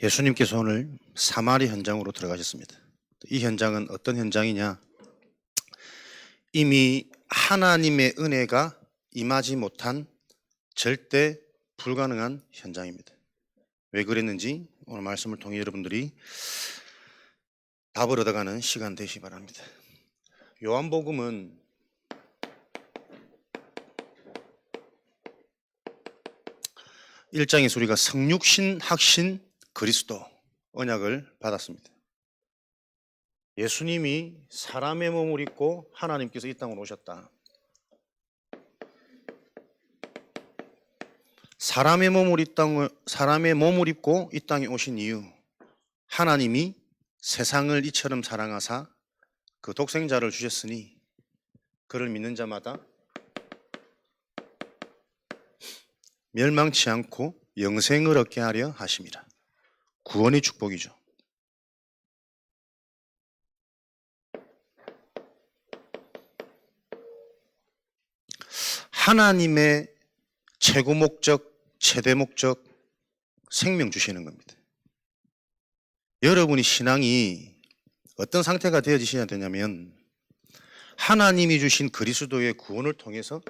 예수님께서 오늘 사마리 현장으로 들어가셨습니다. 이 현장은 어떤 현장이냐? 이미 하나님의 은혜가 임하지 못한 절대 불가능한 현장입니다. 왜 그랬는지 오늘 말씀을 통해 여러분들이 답을 얻어가는 시간 되시기 바랍니다. 요한복음은 일장에서 우리가 성육신 학신 그리스도 언약을 받았습니다. 예수님이 사람의 몸을 입고 하나님께서 이 땅으로 오셨다. 사람의 몸을 입고 이 땅에 오신 이유, 하나님이 세상을 이처럼 사랑하사 그 독생자를 주셨으니 그를 믿는 자마다 멸망치 않고 영생을 얻게 하려 하심이라. 구원의 축복이죠. 하나님의 최고 목적, 최대 목적, 생명 주시는 겁니다. 여러분이 신앙이 어떤 상태가 되어지셔야 되냐면 하나님이 주신 그리스도의 구원을 통해서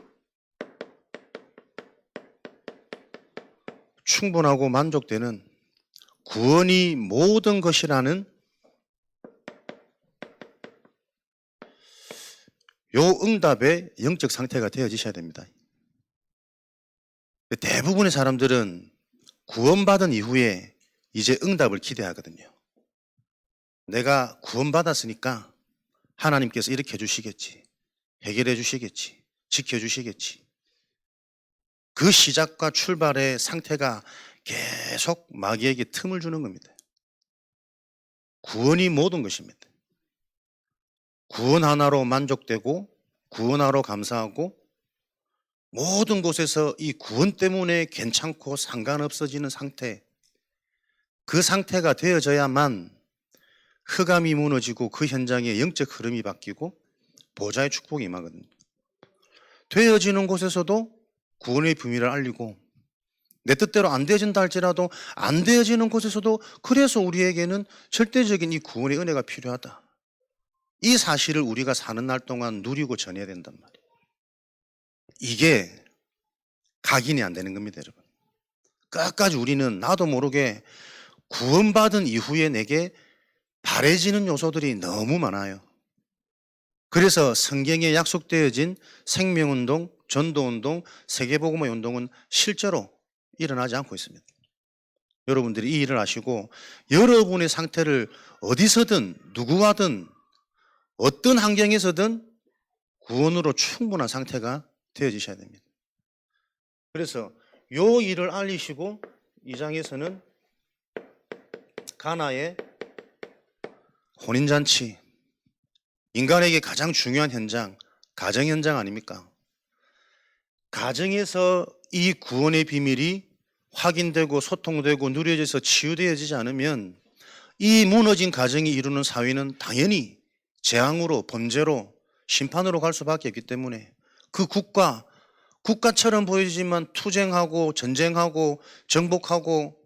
충분하고 만족되는 구원이 모든 것이라는 요 응답의 영적 상태가 되어지셔야 됩니다. 대부분의 사람들은 구원받은 이후에 이제 응답을 기대하거든요. 내가 구원받았으니까 하나님께서 이렇게 해주시겠지, 해결해 주시겠지, 지켜주시겠지. 그 시작과 출발의 상태가 계속 마귀에게 틈을 주는 겁니다. 구원이 모든 것입니다. 구원 하나로 만족되고 구원 하나로 감사하고 모든 곳에서 이 구원 때문에 괜찮고 상관없어지는 상태, 그 상태가 되어져야만 흑암이 무너지고 그 현장의 영적 흐름이 바뀌고 보좌의 축복이 임하거든요. 되어지는 곳에서도 구원의 비밀을 알리고 내 뜻대로 안 되어진다 할지라도 안 되어지는 곳에서도 그래서 우리에게는 절대적인 이 구원의 은혜가 필요하다. 이 사실을 우리가 사는 날 동안 누리고 전해야 된단 말이에요. 이게 각인이 안 되는 겁니다, 여러분. 끝까지 우리는 나도 모르게 구원받은 이후에 내게 바래지는 요소들이 너무 많아요. 그래서 성경에 약속되어진 생명운동, 전도운동, 세계복음화 운동은 실제로 일어나지 않고 있습니다. 여러분들이 이 일을 아시고 여러분의 상태를 어디서든 누구와든 어떤 환경에서든 구원으로 충분한 상태가 되어지셔야 됩니다. 그래서 요 일을 알리시고 이 장에서는 가나의 혼인잔치, 인간에게 가장 중요한 현장, 가정 현장 아닙니까? 가정에서 이 구원의 비밀이 확인되고 소통되고 누려져서 치유되어지지 않으면 이 무너진 가정이 이루는 사회는 당연히 재앙으로, 범죄로, 심판으로 갈 수밖에 없기 때문에 그 국가처럼 보이지만 투쟁하고 전쟁하고 정복하고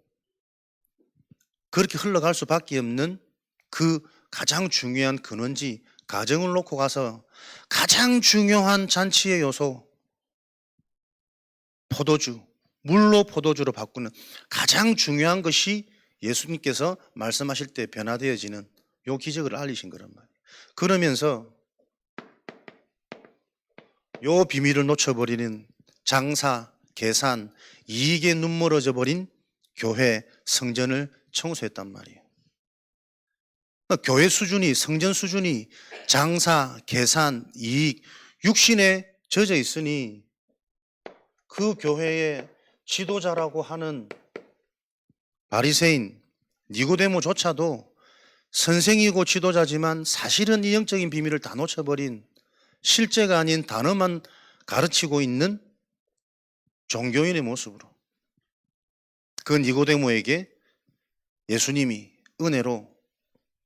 그렇게 흘러갈 수밖에 없는 그 가장 중요한 근원지 가정을 놓고 가서 가장 중요한 잔치의 요소 포도주, 물로 포도주로 바꾸는 가장 중요한 것이 예수님께서 말씀하실 때 변화되어지는 요 기적을 알리신 거란 말이에요. 그러면서 요 비밀을 놓쳐버리는 장사, 계산, 이익에 눈멀어져 버린 교회, 성전을 청소했단 말이에요. 교회 수준이, 성전 수준이 장사, 계산, 이익, 육신에 젖어 있으니 그 교회의 지도자라고 하는 바리새인 니고데모조차도 선생이고 지도자지만 사실은 이 영적인 비밀을 다 놓쳐버린 실제가 아닌 단어만 가르치고 있는 종교인의 모습으로 그 니고데모에게 예수님이 은혜로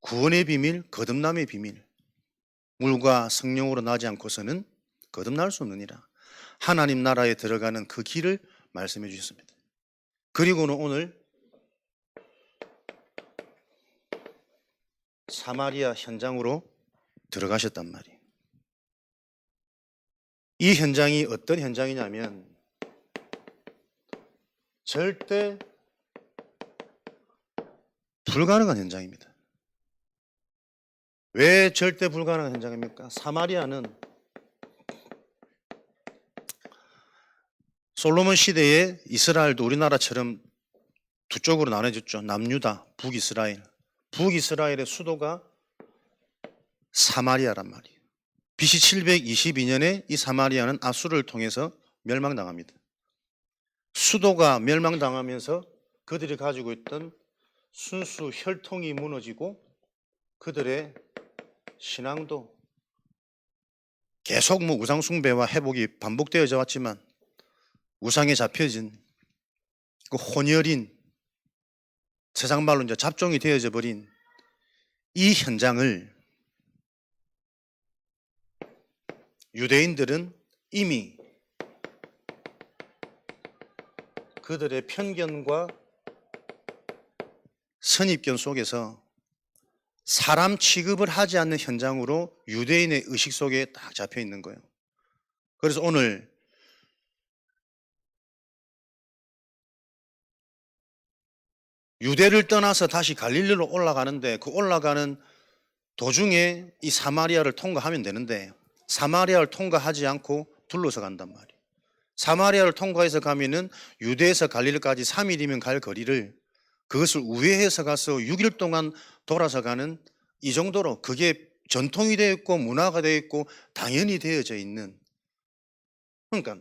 구원의 비밀, 거듭남의 비밀, 물과 성령으로 나지 않고서는 거듭날 수 없느니라. 하나님 나라에 들어가는 그 길을 말씀해 주셨습니다. 그리고는 오늘 사마리아 현장으로 들어가셨단 말이에요. 이 현장이 어떤 현장이냐면 절대 불가능한 현장입니다. 왜 절대 불가능한 현장입니까? 사마리아는 솔로몬 시대에 이스라엘도 우리나라처럼 두 쪽으로 나눠졌죠. 남유다, 북이스라엘. 북이스라엘의 수도가 사마리아란 말이에요. BC 722년에 이 사마리아는 아수르를 통해서 멸망당합니다. 수도가 멸망당하면서 그들이 가지고 있던 순수 혈통이 무너지고 그들의 신앙도 계속 우상 숭배와 회복이 반복되어져 왔지만 우상에 잡혀진 그 혼혈인, 세상 말로 이제 잡종이 되어져 버린 이 현장을 유대인들은 이미 그들의 편견과 선입견 속에서 사람 취급을 하지 않는 현장으로 유대인의 의식 속에 딱 잡혀 있는 거예요. 그래서 오늘 유대를 떠나서 다시 갈릴리로 올라가는데 그 올라가는 도중에 이 사마리아를 통과하면 되는데 사마리아를 통과하지 않고 둘러서 간단 말이에요. 사마리아를 통과해서 가면은 유대에서 갈릴리까지 3일이면 갈 거리를 그것을 우회해서 가서 6일 동안 돌아서 가는 이 정도로 그게 전통이 되어 있고 문화가 되어 있고 당연히 되어져 있는, 그러니까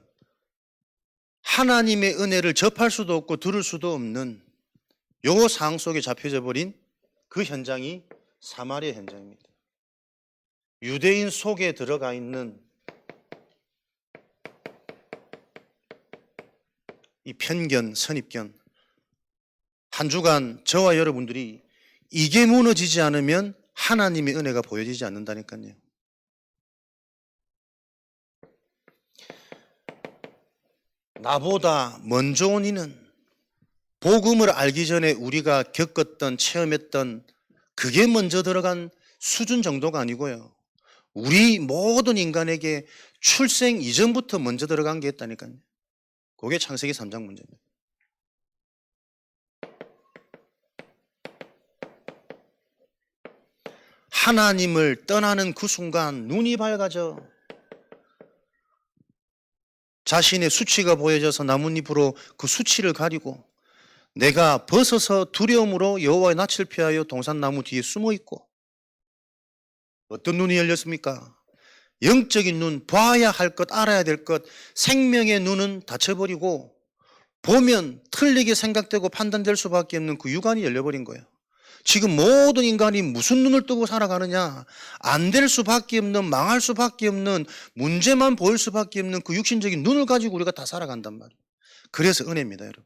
하나님의 은혜를 접할 수도 없고 들을 수도 없는 요 상황 속에 잡혀져 버린 그 현장이 사마리아 현장입니다. 유대인 속에 들어가 있는 이 편견, 선입견, 한 주간 저와 여러분들이 이게 무너지지 않으면 하나님의 은혜가 보여지지 않는다니까요. 나보다 먼저 온 이는 복음을 알기 전에 우리가 겪었던, 체험했던 그게 먼저 들어간 수준 정도가 아니고요. 우리 모든 인간에게 출생 이전부터 먼저 들어간 게 있다니까요. 그게 창세기 3장 문제입니다. 하나님을 떠나는 그 순간 눈이 밝아져 자신의 수치가 보여져서 나뭇잎으로 그 수치를 가리고 내가 벗어서 두려움으로 여호와의 낯을 피하여 동산나무 뒤에 숨어 있고, 어떤 눈이 열렸습니까? 영적인 눈, 봐야 할 것, 알아야 될 것, 생명의 눈은 닫혀버리고 보면 틀리게 생각되고 판단될 수밖에 없는 그 육안이 열려버린 거예요. 지금 모든 인간이 무슨 눈을 뜨고 살아가느냐? 안 될 수밖에 없는, 망할 수밖에 없는, 문제만 보일 수밖에 없는 그 육신적인 눈을 가지고 우리가 다 살아간단 말이에요. 그래서 은혜입니다, 여러분.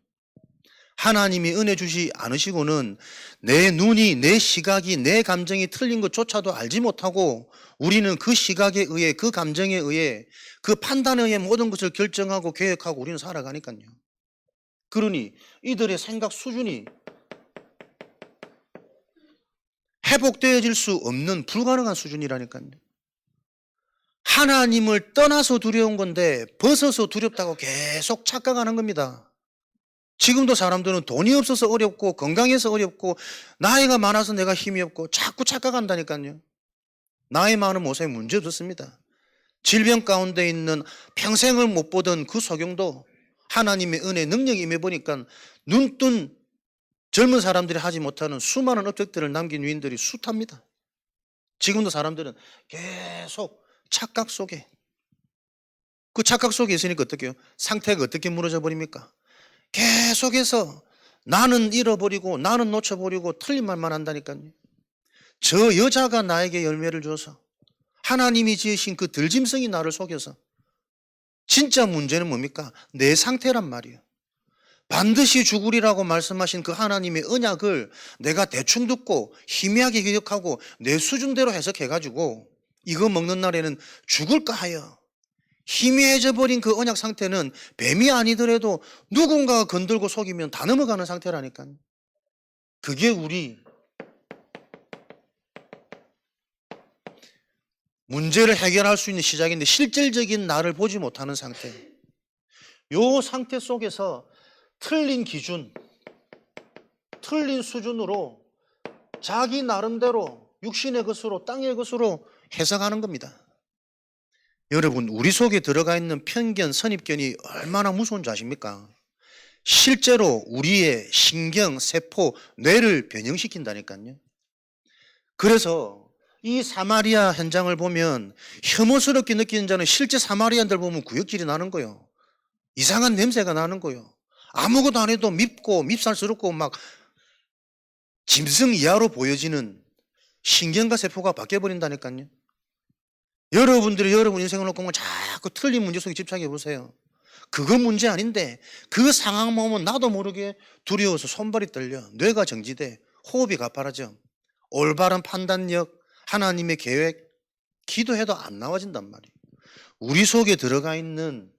하나님이 은혜 주시 않으시고는 내 눈이, 내 시각이, 내 감정이 틀린 것조차도 알지 못하고 우리는 그 시각에 의해, 그 감정에 의해, 그 판단에 의해 모든 것을 결정하고 계획하고 우리는 살아가니까요. 그러니 이들의 생각 수준이 회복되어질 수 없는 불가능한 수준이라니까요. 하나님을 떠나서 두려운 건데 벗어서 두렵다고 계속 착각하는 겁니다. 지금도 사람들은 돈이 없어서 어렵고 건강해서 어렵고 나이가 많아서 내가 힘이 없고 자꾸 착각한다니까요. 나이 많은 모세에 문제 없었습니다. 질병 가운데 있는 평생을 못 보던 그 소경도 하나님의 은혜 능력이 임해보니까 눈뜬 젊은 사람들이 하지 못하는 수많은 업적들을 남긴 위인들이 숱합니다. 지금도 사람들은 계속 착각 속에, 그 착각 속에 있으니까 어떻게 해요? 상태가 어떻게 무너져 버립니까? 계속해서 나는 잃어버리고 나는 놓쳐버리고 틀린 말만 한다니까요. 저 여자가 나에게 열매를 줘서 하나님이 지으신 그 들짐승이 나를 속여서, 진짜 문제는 뭡니까? 내 상태란 말이에요. 반드시 죽으리라고 말씀하신 그 하나님의 언약을 내가 대충 듣고 희미하게 기억하고 내 수준대로 해석해가지고 이거 먹는 날에는 죽을까 하여 희미해져 버린 그 언약 상태는 뱀이 아니더라도 누군가가 건들고 속이면 다 넘어가는 상태라니까요. 그게 우리 문제를 해결할 수 있는 시작인데 실질적인 나를 보지 못하는 상태. 요 상태 속에서 틀린 기준, 틀린 수준으로 자기 나름대로 육신의 것으로 땅의 것으로 해석하는 겁니다. 여러분, 우리 속에 들어가 있는 편견, 선입견이 얼마나 무서운 줄 아십니까? 실제로 우리의 신경, 세포, 뇌를 변형시킨다니까요. 그래서 이 사마리아 현장을 보면 혐오스럽게 느끼는 자는 실제 사마리아인들 보면 구역질이 나는 거예요. 이상한 냄새가 나는 거예요. 아무것도 안 해도 밉고 밉살스럽고 막 짐승 이하로 보여지는 신경과 세포가 바뀌어버린다니까요. 여러분들이 여러분 인생을 놓고 보면 자꾸 틀린 문제 속에 집착해 보세요. 그건 문제 아닌데 그 상황 보면 나도 모르게 두려워서 손발이 떨려, 뇌가 정지돼, 호흡이 가파라져. 올바른 판단력, 하나님의 계획, 기도해도 안 나와진단 말이에요. 우리 속에 들어가 있는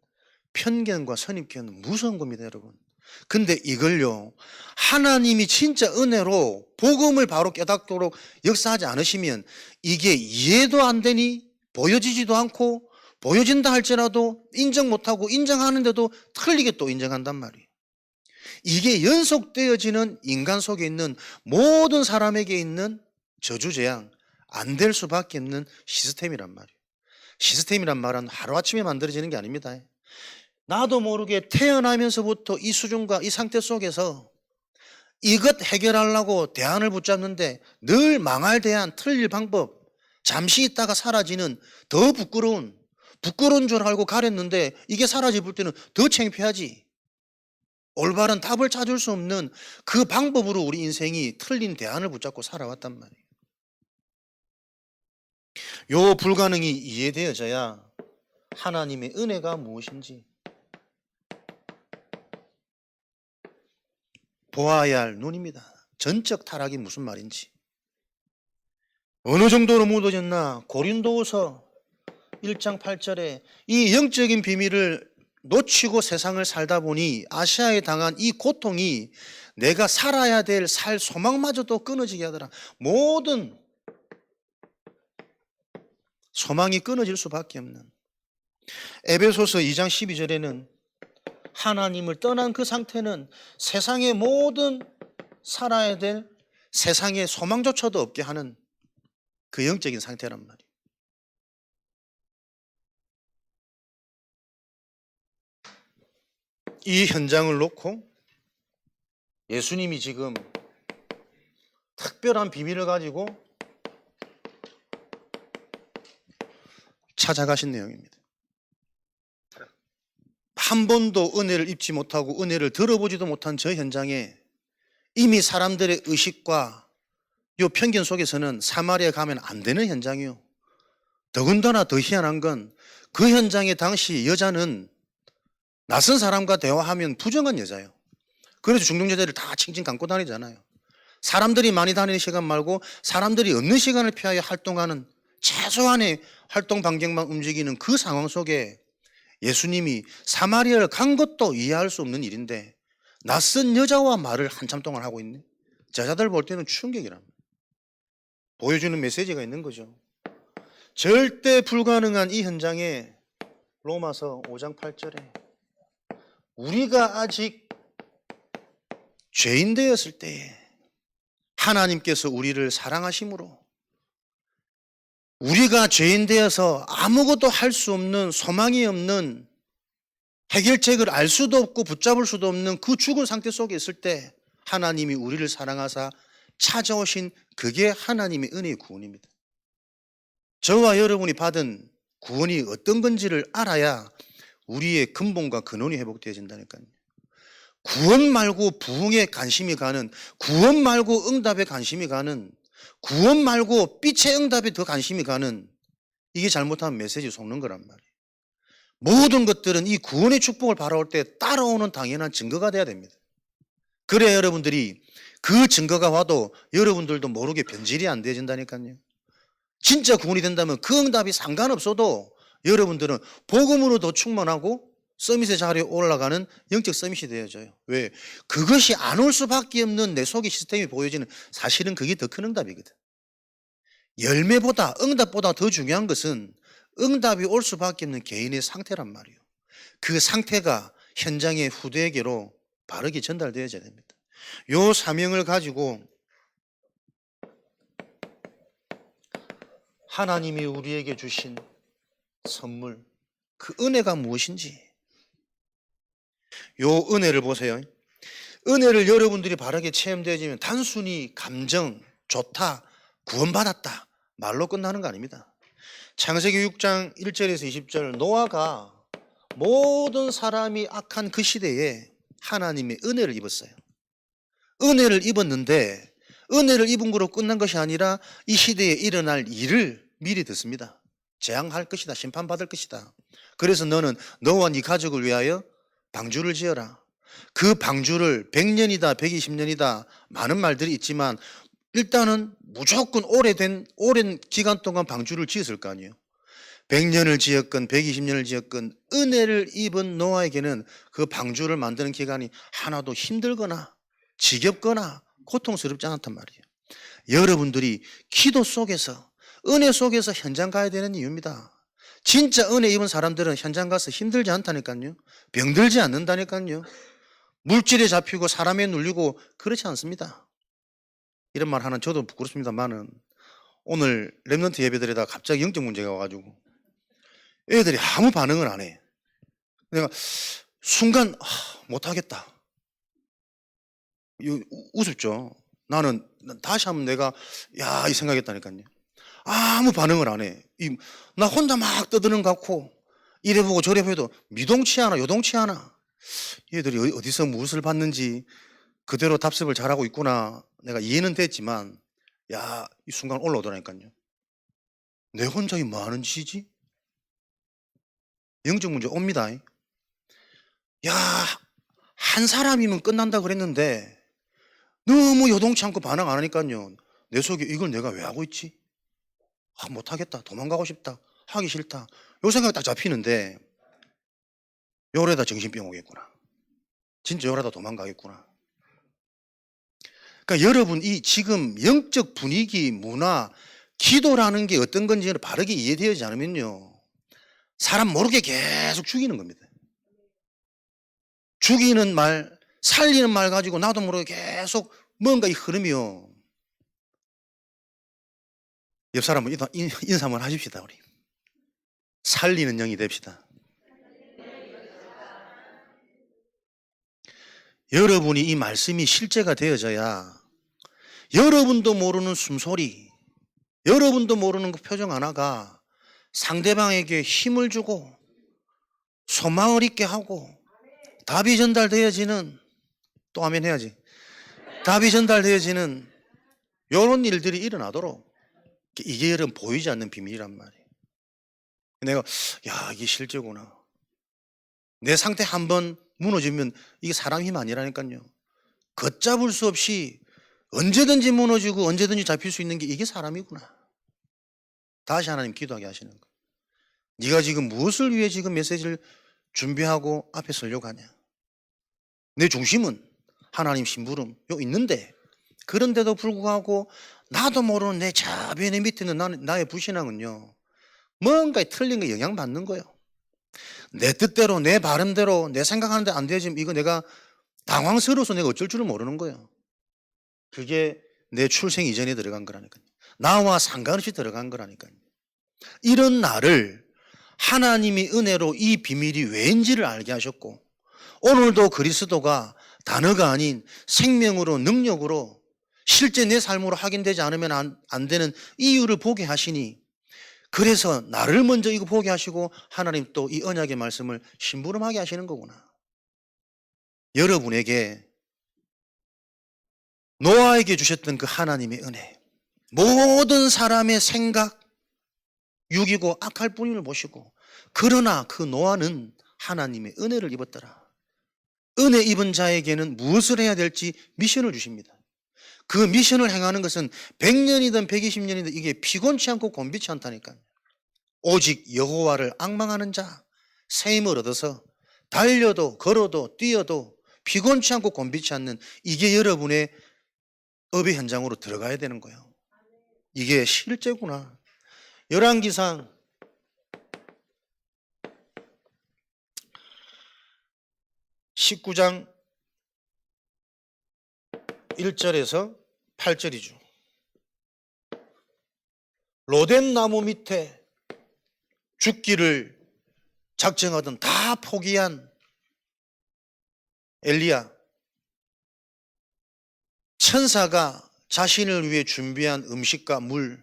편견과 선입견은 무서운 겁니다, 여러분. 근데 이걸요, 하나님이 진짜 은혜로 복음을 바로 깨닫도록 역사하지 않으시면 이게 이해도 안 되니 보여지지도 않고, 보여진다 할지라도 인정 못하고 인정하는데도 틀리게 또 인정한단 말이에요. 이게 연속되어지는 인간 속에 있는 모든 사람에게 있는 저주재앙, 안 될 수밖에 없는 시스템이란 말이에요. 시스템이란 말은 하루아침에 만들어지는 게 아닙니다. 나도 모르게 태어나면서부터 이 수준과 이 상태 속에서 이것 해결하려고 대안을 붙잡는데 늘 망할 대안, 틀릴 방법, 잠시 있다가 사라지는 더 부끄러운 줄 알고 가렸는데 이게 사라질 때는 더 창피하지. 올바른 답을 찾을 수 없는 그 방법으로 우리 인생이 틀린 대안을 붙잡고 살아왔단 말이에요. 요 불가능이 이해되어져야 하나님의 은혜가 무엇인지 보아야 할 눈입니다. 전적 타락이 무슨 말인지. 어느 정도로 묻어졌나? 고린도후서 1장 8절에 이 영적인 비밀을 놓치고 세상을 살다 보니 아시아에 당한 이 고통이 내가 살아야 될 살 소망마저도 끊어지게 하더라. 모든 소망이 끊어질 수밖에 없는. 에베소서 2장 12절에는 하나님을 떠난 그 상태는 세상의 모든 살아야 될 세상의 소망조차도 없게 하는 그 영적인 상태란 말이에요. 이 현장을 놓고 예수님이 지금 특별한 비밀을 가지고 찾아가신 내용입니다. 한 번도 은혜를 입지 못하고 은혜를 들어보지도 못한 저 현장에 이미 사람들의 의식과 요 편견 속에서는 사마리아 가면 안 되는 현장이요. 더군다나 더 희한한 건 그 현장에 당시 여자는 낯선 사람과 대화하면 부정한 여자예요. 그래서 중동 여자들 다 칭칭 감고 다니잖아요. 사람들이 많이 다니는 시간 말고 사람들이 없는 시간을 피하여 활동하는 최소한의 활동 반경만 움직이는 그 상황 속에 예수님이 사마리아를 간 것도 이해할 수 없는 일인데 낯선 여자와 말을 한참 동안 하고 있네. 저자들 볼 때는 충격이랍니다. 보여주는 메시지가 있는 거죠. 절대 불가능한 이 현장에 로마서 5장 8절에 우리가 아직 죄인 되었을 때에 하나님께서 우리를 사랑하심으로 우리가 죄인 되어서 아무것도 할 수 없는, 소망이 없는, 해결책을 알 수도 없고 붙잡을 수도 없는 그 죽은 상태 속에 있을 때 하나님이 우리를 사랑하사 찾아오신 그게 하나님의 은혜의 구원입니다. 저와 여러분이 받은 구원이 어떤 건지를 알아야 우리의 근본과 근원이 회복되어진다니까요. 구원 말고 부흥에 관심이 가는, 구원 말고 응답에 관심이 가는, 구원 말고 빛의 응답에 더 관심이 가는, 이게 잘못하면 메시지 속는 거란 말이에요. 모든 것들은 이 구원의 축복을 바라올 때 따라오는 당연한 증거가 돼야 됩니다. 그래야 여러분들이 그 증거가 와도 여러분들도 모르게 변질이 안 되어진다니까요. 진짜 구원이 된다면 그 응답이 상관없어도 여러분들은 복음으로 더 충만하고 서밋의 자리에 올라가는 영적 서밋이 되어져요. 왜? 그것이 안 올 수밖에 없는 내 속의 시스템이 보여지는, 사실은 그게 더 큰 응답이거든. 열매보다 응답보다 더 중요한 것은 응답이 올 수밖에 없는 개인의 상태란 말이에요. 그 상태가 현장의 후대에게로 바르게 전달되어야 됩니다. 요 사명을 가지고 하나님이 우리에게 주신 선물, 그 은혜가 무엇인지, 요 은혜를 보세요. 은혜를 여러분들이 바르게 체험되어지면 단순히 감정, 좋다, 구원받았다 말로 끝나는 거 아닙니다. 창세기 6장 1절에서 20절, 노아가 모든 사람이 악한 그 시대에 하나님의 은혜를 입었어요. 은혜를 입었는데 은혜를 입은 거로 끝난 것이 아니라 이 시대에 일어날 일을 미리 듣습니다. 재앙할 것이다, 심판받을 것이다. 그래서 너는 너와 네 가족을 위하여 방주를 지어라. 그 방주를 100년이다 120년이다 많은 말들이 있지만 일단은 무조건 오랜 기간 동안 방주를 지었을 거 아니에요. 100년을 지었건 120년을 지었건 은혜를 입은 노아에게는 그 방주를 만드는 기간이 하나도 힘들거나 지겹거나 고통스럽지 않았단 말이에요. 여러분들이 기도 속에서 은혜 속에서 현장 가야 되는 이유입니다. 진짜 은혜 입은 사람들은 현장 가서 힘들지 않다니까요. 병들지 않는다니까요. 물질에 잡히고 사람에 눌리고 그렇지 않습니다. 이런 말 하는 저도 부끄럽습니다만은 오늘 랩런트 예배드리다가 갑자기 영적 문제가 와가지고 애들이 아무 반응을 안 해. 내가 순간 못하겠다. 우습죠. 나는 다시 한번 내가 이 생각했다니까요. 아무 반응을 안 해. 나 혼자 막 떠드는 것 같고 이래 보고 저래 보도 미동치 않아 요동치 않아. 얘들이 어디서 무엇을 봤는지 그대로 답습을 잘하고 있구나. 내가 이해는 됐지만 이 순간 올라오더라니까요. 내 혼자 뭐 하는 짓이지? 영적 문제 옵니다. 한 사람이면 끝난다 그랬는데 너무 요동치 않고 반응 안 하니까요. 내 속에 이걸 내가 왜 하고 있지? 못하겠다. 도망가고 싶다. 하기 싫다. 요 생각이 딱 잡히는데 요래다 정신병 오겠구나. 진짜 요래다 도망가겠구나. 그러니까 여러분 이 지금 영적 분위기, 문화, 기도라는 게 어떤 건지를 바르게 이해되지 않으면요. 사람 모르게 계속 죽이는 겁니다. 죽이는 말, 살리는 말 가지고 나도 모르게 계속 뭔가 이 흐름이요. 옆 사람은 인사 한번 하십시다. 우리 살리는 영이 됩시다. 여러분이 이 말씀이 실제가 되어져야 여러분도 모르는 숨소리, 여러분도 모르는 그 표정 하나가 상대방에게 힘을 주고 소망을 있게 하고 답이 전달되어지는, 또 아멘 해야지, 답이 전달되어지는 이런 일들이 일어나도록, 이게 여러분 보이지 않는 비밀이란 말이에요. 내가 이게 실제구나. 내 상태 한번 무너지면 이게 사람 힘 아니라니까요. 걷잡을 수 없이 언제든지 무너지고 언제든지 잡힐 수 있는 게 이게 사람이구나. 다시 하나님 기도하게 하시는 거예요. 네가 지금 무엇을 위해 지금 메시지를 준비하고 앞에 서려고 하냐. 내 중심은 하나님 심부름 있는데, 그런데도 불구하고 나도 모르는 내 자비의 내 밑에 있는 나의 불신앙은요, 뭔가 틀린 거 영향받는 거예요. 내 뜻대로 내 바람대로 내 생각하는데 안 되지. 이거 내가 당황스러워서 내가 어쩔 줄을 모르는 거예요. 그게 내 출생 이전에 들어간 거라니까요. 나와 상관없이 들어간 거라니까요. 이런 나를 하나님이 은혜로 이 비밀이 왜인지를 알게 하셨고, 오늘도 그리스도가 단어가 아닌 생명으로 능력으로 실제 내 삶으로 확인되지 않으면 안 되는 이유를 보게 하시니, 그래서 나를 먼저 이거 보게 하시고 하나님 또 이 언약의 말씀을 심부름하게 하시는 거구나. 여러분에게 노아에게 주셨던 그 하나님의 은혜, 모든 사람의 생각, 육이고 악할 뿐임을 보시고, 그러나 그 노아는 하나님의 은혜를 입었더라. 은혜 입은 자에게는 무엇을 해야 될지 미션을 주십니다. 그 미션을 행하는 것은 100년이든 120년이든 이게 피곤치 않고 곤비치 않다니까요. 오직 여호와를 앙망하는 자, 새 힘을 얻어서 달려도 걸어도 뛰어도 피곤치 않고 곤비치 않는, 이게 여러분의 업의 현장으로 들어가야 되는 거예요. 이게 실제구나. 열왕기상 19장 1절에서 8절이죠. 로뎀 나무 밑에 죽기를 작정하던 다 포기한 엘리야, 천사가 자신을 위해 준비한 음식과 물,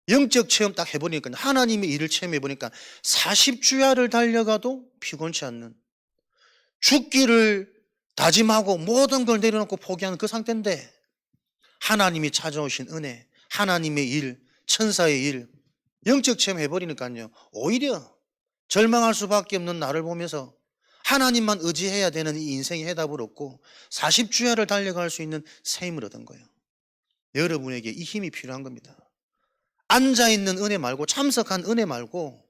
영적 체험 딱 해보니까, 하나님의 일을 체험해보니까 40주야를 달려가도 피곤치 않는, 죽기를 다짐하고 모든 걸 내려놓고 포기하는 그 상태인데, 하나님이 찾아오신 은혜, 하나님의 일, 천사의 일, 영적 체험 해버리니까요, 오히려 절망할 수밖에 없는 나를 보면서 하나님만 의지해야 되는 이 인생의 해답을 얻고 40주야를 달려갈 수 있는 새 힘을 얻은 거예요. 여러분에게 이 힘이 필요한 겁니다. 앉아있는 은혜 말고, 참석한 은혜 말고,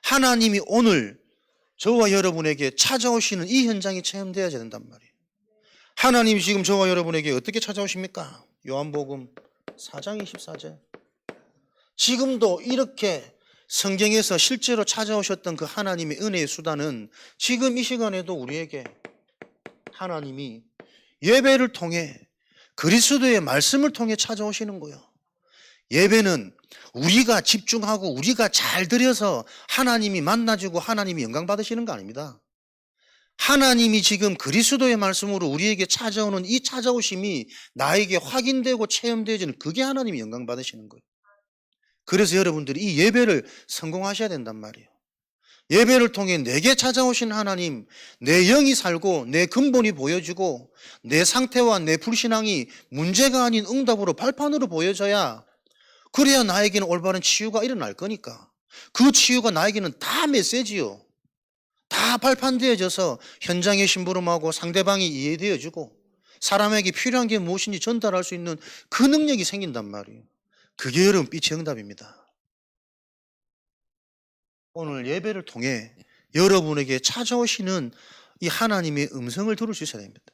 하나님이 오늘 저와 여러분에게 찾아오시는 이 현장이 체험되어야 된단 말이에요. 하나님이 지금 저와 여러분에게 어떻게 찾아오십니까? 요한복음 4장 24절. 지금도 이렇게 성경에서 실제로 찾아오셨던 그 하나님의 은혜의 수단은 지금 이 시간에도 우리에게 하나님이 예배를 통해, 그리스도의 말씀을 통해 찾아오시는 거예요. 예배는 우리가 집중하고 우리가 잘 드려서 하나님이 만나주고 하나님이 영광 받으시는 거 아닙니다. 하나님이 지금 그리스도의 말씀으로 우리에게 찾아오는 이 찾아오심이 나에게 확인되고 체험되어지는, 그게 하나님이 영광 받으시는 거예요. 그래서 여러분들이 이 예배를 성공하셔야 된단 말이에요. 예배를 통해 내게 찾아오신 하나님, 내 영이 살고 내 근본이 보여지고 내 상태와 내 불신앙이 문제가 아닌 응답으로 발판으로 보여져야, 그래야 나에게는 올바른 치유가 일어날 거니까. 그 치유가 나에게는 다 메시지요. 다 발판되어져서 현장에 심부름하고 상대방이 이해되어지고 사람에게 필요한 게 무엇인지 전달할 수 있는 그 능력이 생긴단 말이에요. 그게 여러분 빛의 응답입니다. 오늘 예배를 통해 여러분에게 찾아오시는 이 하나님의 음성을 들을 수 있어야 됩니다.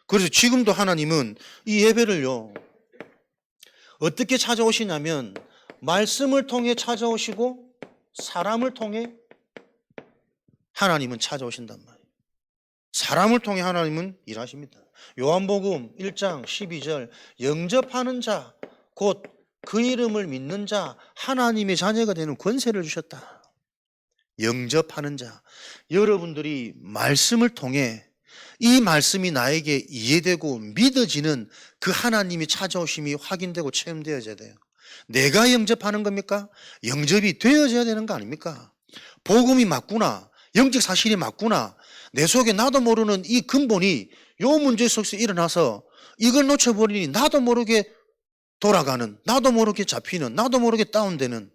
그래서 지금도 하나님은 이 예배를요, 어떻게 찾아오시냐면 말씀을 통해 찾아오시고 사람을 통해 하나님은 찾아오신단 말이에요. 사람을 통해 하나님은 일하십니다. 요한복음 1장 12절, 영접하는 자, 곧 그 이름을 믿는 자, 하나님의 자녀가 되는 권세를 주셨다. 영접하는 자. 여러분들이 말씀을 통해 이 말씀이 나에게 이해되고 믿어지는 그 하나님이 찾아오심이 확인되고 체험되어져야 돼요. 내가 영접하는 겁니까? 영접이 되어져야 되는 거 아닙니까? 복음이 맞구나, 영적 사실이 맞구나, 내 속에 나도 모르는 이 근본이 요 문제 속에서 일어나서 이걸 놓쳐버리니 나도 모르게 돌아가는, 나도 모르게 잡히는, 나도 모르게 다운되는,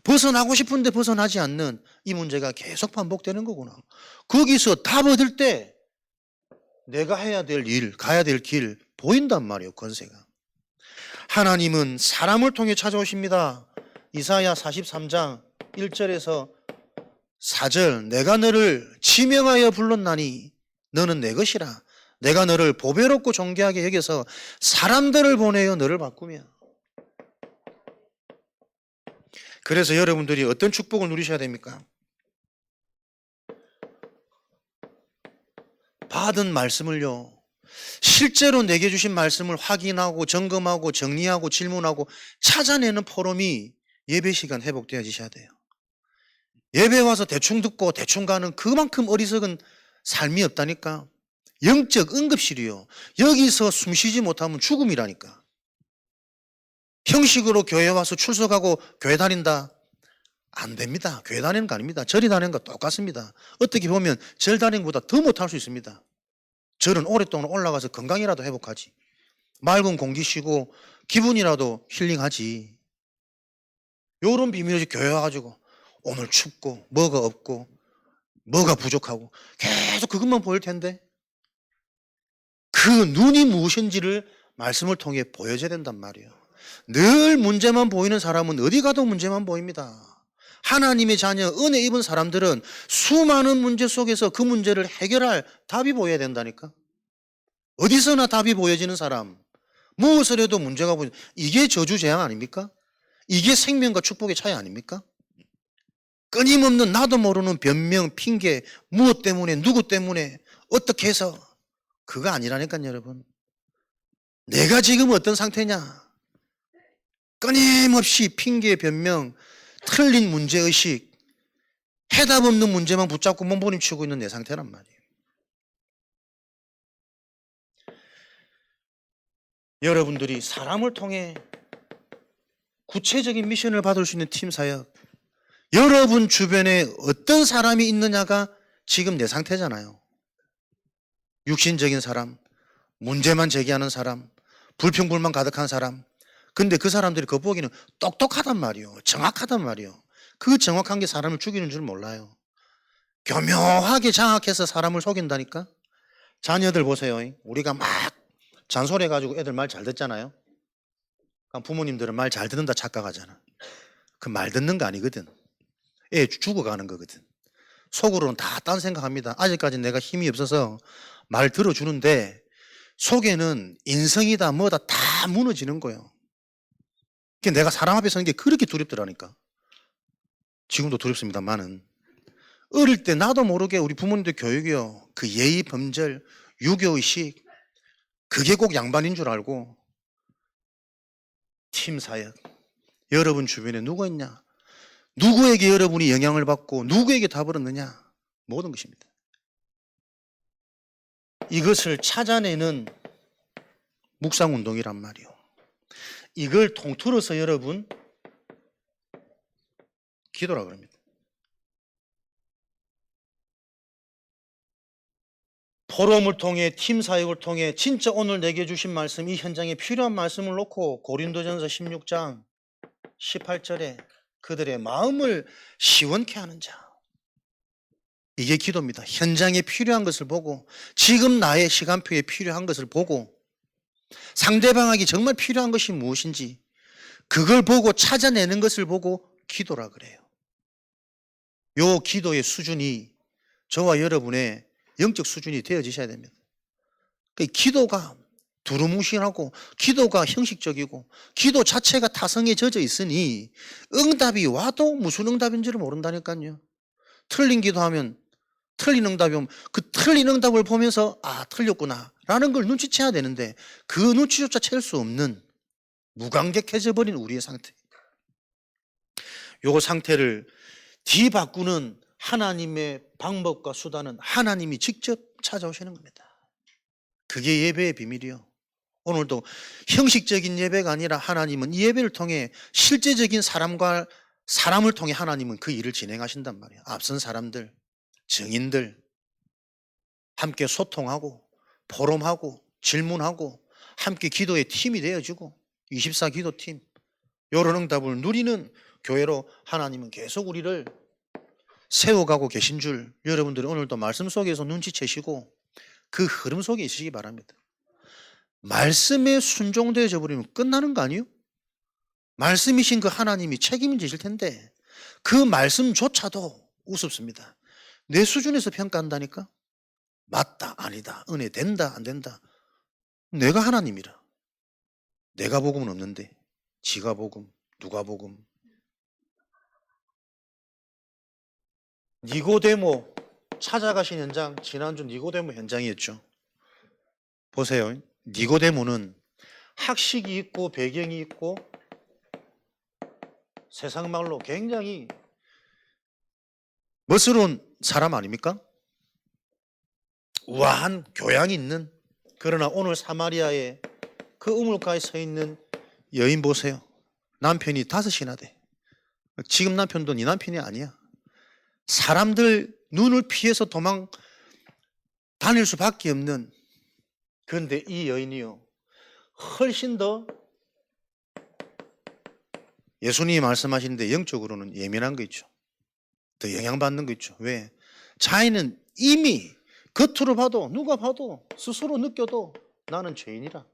벗어나고 싶은데 벗어나지 않는 이 문제가 계속 반복되는 거구나. 거기서 답 얻을 때 내가 해야 될 일, 가야 될 길 보인단 말이에요, 권세가. 하나님은 사람을 통해 찾아오십니다. 이사야 43장 1절에서 4절, 내가 너를 지명하여 불렀나니 너는 내 것이라. 내가 너를 보배롭고 존귀하게 여겨서 사람들을 보내어 너를 바꾸며. 그래서 여러분들이 어떤 축복을 누리셔야 됩니까? 받은 말씀을요, 실제로 내게 주신 말씀을 확인하고 점검하고 정리하고 질문하고 찾아내는 포럼이 예배 시간 회복되어지셔야 돼요. 예배 와서 대충 듣고 대충 가는 그만큼 어리석은 삶이 없다니까. 영적 응급실이요. 여기서 숨 쉬지 못하면 죽음이라니까. 형식으로 교회 와서 출석하고 교회 다닌다? 안 됩니다. 교회 다니는 거 아닙니다. 절이 다니는 거 똑같습니다. 어떻게 보면 절 다니는 것보다 더 못할 수 있습니다. 절은 오랫동안 올라가서 건강이라도 회복하지, 맑은 공기 쉬고 기분이라도 힐링하지. 요런 비밀이 교회 와가지고 오늘 춥고 뭐가 없고 뭐가 부족하고 계속 그것만 보일 텐데, 그 눈이 무엇인지를 말씀을 통해 보여줘야 된단 말이에요. 늘 문제만 보이는 사람은 어디 가도 문제만 보입니다. 하나님의 자녀, 은혜 입은 사람들은 수많은 문제 속에서 그 문제를 해결할 답이 보여야 된다니까. 어디서나 답이 보여지는 사람, 무엇을 해도 문제가 보이. 이게 저주재앙 아닙니까? 이게 생명과 축복의 차이 아닙니까? 끊임없는 나도 모르는 변명, 핑계, 무엇 때문에, 누구 때문에, 어떻게 해서. 그거 아니라니까요, 여러분. 내가 지금 어떤 상태냐? 끊임없이 핑계, 변명, 틀린 문제의식, 해답 없는 문제만 붙잡고 몸부림치고 있는 내 상태란 말이에요. 여러분들이 사람을 통해 구체적인 미션을 받을 수 있는 팀 사역, 여러분 주변에 어떤 사람이 있느냐가 지금 내 상태잖아요. 육신적인 사람, 문제만 제기하는 사람, 불평불만 가득한 사람. 근데 그 사람들이 겉보기는 똑똑하단 말이요, 정확하단 말이요. 그 정확한 게 사람을 죽이는 줄 몰라요. 교묘하게 장악해서 사람을 속인다니까. 자녀들 보세요. 우리가 막 잔소리해가지고 애들 말 잘 듣잖아요. 부모님들은 말 잘 듣는다 착각하잖아. 그 말 듣는 거 아니거든. 애 죽어가는 거거든. 속으로는 다 딴 생각합니다. 아직까지 내가 힘이 없어서 말 들어주는데 속에는 인성이다 뭐다 다 무너지는 거예요. 내가 사람 앞에 서는 게 그렇게 두렵더라니까. 지금도 두렵습니다만은. 어릴 때 나도 모르게 우리 부모님들 교육이요, 그 예의 범절, 유교의식, 그게 꼭 양반인 줄 알고. 팀 사역, 여러분 주변에 누가 있냐? 누구에게 여러분이 영향을 받고 누구에게 답을 얻느냐? 모든 것입니다. 이것을 찾아내는 묵상운동이란 말이요. 이걸 통틀어서 여러분 기도라 그럽니다. 포럼을 통해, 팀 사역을 통해 진짜 오늘 내게 주신 말씀, 이 현장에 필요한 말씀을 놓고 고린도전서 16장 18절에 그들의 마음을 시원케 하는 자, 이게 기도입니다. 현장에 필요한 것을 보고, 지금 나의 시간표에 필요한 것을 보고, 상대방에게 정말 필요한 것이 무엇인지 그걸 보고 찾아내는 것을 보고 기도라 그래요. 요 기도의 수준이 저와 여러분의 영적 수준이 되어지셔야 됩니다. 기도가 두루뭉실하고, 기도가 형식적이고, 기도 자체가 타성에 젖어 있으니 응답이 와도 무슨 응답인지를 모른다니까요. 틀린 기도하면, 틀린 응답이 오면 그 틀린 응답을 보면서 아, 틀렸구나 라는 걸 눈치채야 되는데 그 눈치조차 챌 수 없는 무감각해져 버린 우리의 상태. 요 상태를 뒤바꾸는 하나님의 방법과 수단은 하나님이 직접 찾아오시는 겁니다. 그게 예배의 비밀이요. 오늘도 형식적인 예배가 아니라 하나님은 이 예배를 통해 실제적인 사람을 통해 하나님은 그 일을 진행하신단 말이에요. 앞선 사람들, 증인들 함께 소통하고 포럼하고 질문하고 함께 기도의 팀이 되어지고 24 기도팀, 이런 응답을 누리는 교회로 하나님은 계속 우리를 세워가고 계신 줄 여러분들이 오늘도 말씀 속에서 눈치채시고 그 흐름 속에 있으시기 바랍니다. 말씀에 순종되어져 버리면 끝나는 거 아니에요? 말씀이신 그 하나님이 책임을 지실 텐데 그 말씀조차도 우습습니다. 내 수준에서 평가한다니까? 맞다, 아니다, 은혜 된다, 안 된다. 내가 하나님이라. 내가 복음은 없는데 지가 복음, 누가 복음. 니고데모 찾아가신 현장, 지난주 니고데모 현장이었죠. 보세요. 니고데모는 학식이 있고 배경이 있고 세상 말로 굉장히 멋스러운 사람 아닙니까? 우아한 교양이 있는. 그러나 오늘 사마리아의 그 우물가에 서 있는 여인 보세요. 남편이 5이나 돼. 지금 남편도 네 남편이 아니야. 사람들 눈을 피해서 도망 다닐 수밖에 없는. 그런데 이 여인이요, 훨씬 더 예수님이 말씀하시는데 영적으로는 예민한 거 있죠. 더 영향받는 거 있죠. 왜? 자기는 이미 겉으로 봐도, 누가 봐도, 스스로 느껴도 나는 죄인이라.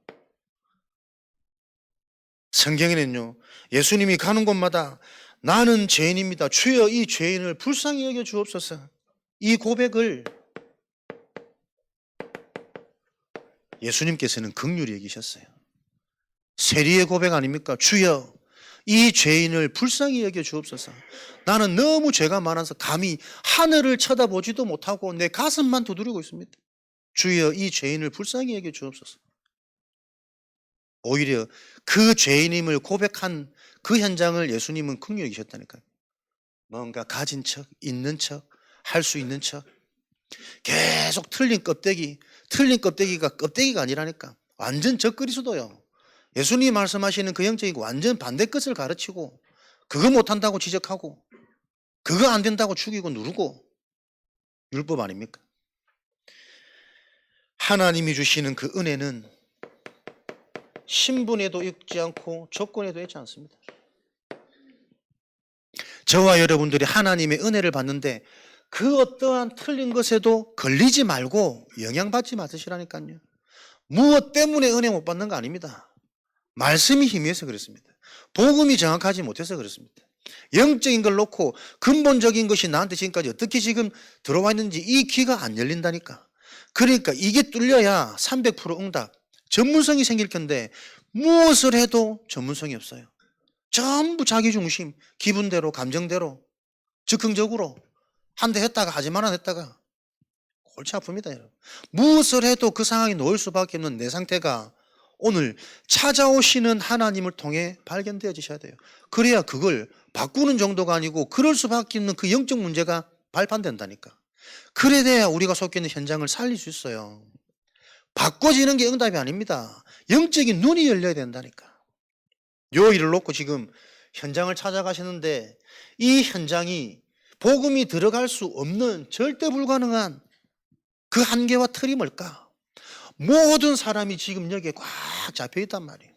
성경에는요, 예수님이 가는 곳마다 나는 죄인입니다, 주여 이 죄인을 불쌍히 여겨 주옵소서, 이 고백을 예수님께서는 긍휼히 여기셨어요. 세리의 고백 아닙니까? 주여, 이 죄인을 불쌍히 여겨 주옵소서. 나는 너무 죄가 많아서 감히 하늘을 쳐다보지도 못하고 내 가슴만 두드리고 있습니다. 주여, 이 죄인을 불쌍히 여겨 주옵소서. 오히려 그 죄인임을 고백한 그 현장을 예수님은 긍휼히 여기셨다니까요. 뭔가 가진 척, 있는 척, 할 수 있는 척, 계속 틀린 껍데기가 껍데기가 아니라니까. 완전 적그리스도요. 예수님이 말씀하시는 그 영적이고 완전 반대 끝을 가르치고, 그거 못한다고 지적하고, 그거 안 된다고 죽이고 누르고, 율법 아닙니까? 하나님이 주시는 그 은혜는 신분에도 있지 않고 조건에도 있지 않습니다. 저와 여러분들이 하나님의 은혜를 받는데 그 어떠한 틀린 것에도 걸리지 말고 영향받지 마시라니까요. 무엇 때문에 은혜 못 받는 거 아닙니다. 말씀이 희미해서 그렇습니다. 복음이 정확하지 못해서 그렇습니다. 영적인 걸 놓고 근본적인 것이 나한테 지금까지 어떻게 지금 들어와 있는지 이 귀가 안 열린다니까. 그러니까 이게 뚫려야 300% 응답, 전문성이 생길 텐데 무엇을 해도 전문성이 없어요. 전부 자기 중심, 기분대로, 감정대로, 즉흥적으로 한 대 했다가 하지 말아 했다가 골치 아픕니다, 여러분. 무엇을 해도 그 상황에 놓일 수밖에 없는 내 상태가 오늘 찾아오시는 하나님을 통해 발견되어지셔야 돼요. 그래야 그걸 바꾸는 정도가 아니고 그럴 수밖에 없는 그 영적 문제가 발판된다니까. 그래야 우리가 속해 있는 현장을 살릴 수 있어요. 바꿔지는 게 응답이 아닙니다. 영적인 눈이 열려야 된다니까. 요 일을 놓고 지금 현장을 찾아가시는데 이 현장이 복음이 들어갈 수 없는 절대 불가능한 그 한계와 틀이 뭘까? 모든 사람이 지금 여기에 꽉 잡혀 있단 말이에요.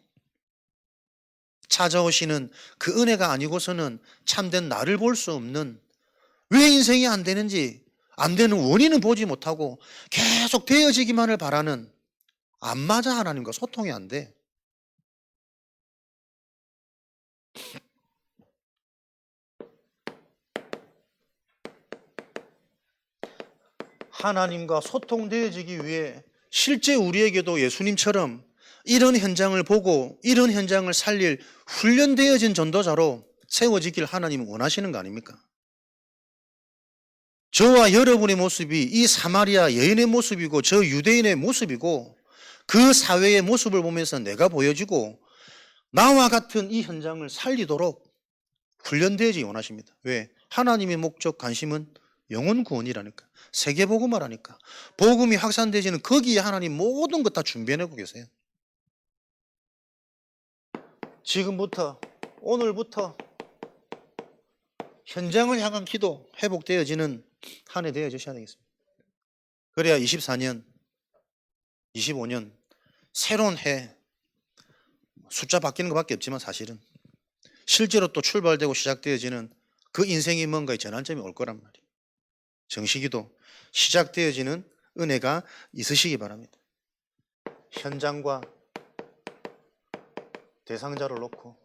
찾아오시는 그 은혜가 아니고서는 참된 나를 볼 수 없는, 왜 인생이 안 되는지 안 되는 원인은 보지 못하고 계속 되어지기만을 바라는, 안 맞아. 하나님과 소통이 안 돼. 하나님과 소통되어지기 위해 실제 우리에게도 예수님처럼 이런 현장을 보고 이런 현장을 살릴 훈련되어진 전도자로 세워지길 하나님은 원하시는 거 아닙니까? 저와 여러분의 모습이 이 사마리아 여인의 모습이고 저 유대인의 모습이고 그 사회의 모습을 보면서 내가 보여지고 나와 같은 이 현장을 살리도록 훈련되어지기 원하십니다. 왜? 하나님의 목적, 관심은 영혼 구원이라니까. 세계복음화라니까. 복음이 확산되지는 거기에 하나님 모든 것 다 준비해내고 계세요. 지금부터, 오늘부터 현장을 향한 기도 회복되어지는 한 해 되어주셔야 되겠습니다. 그래야 24년, 25년 새로운 해, 숫자 바뀌는 것밖에 없지만 사실은 실제로 또 출발되고 시작되어지는 그 인생이 뭔가의 전환점이 올 거란 말이에요. 정시기도 시작되어지는 은혜가 있으시기 바랍니다. 현장과 대상자를 놓고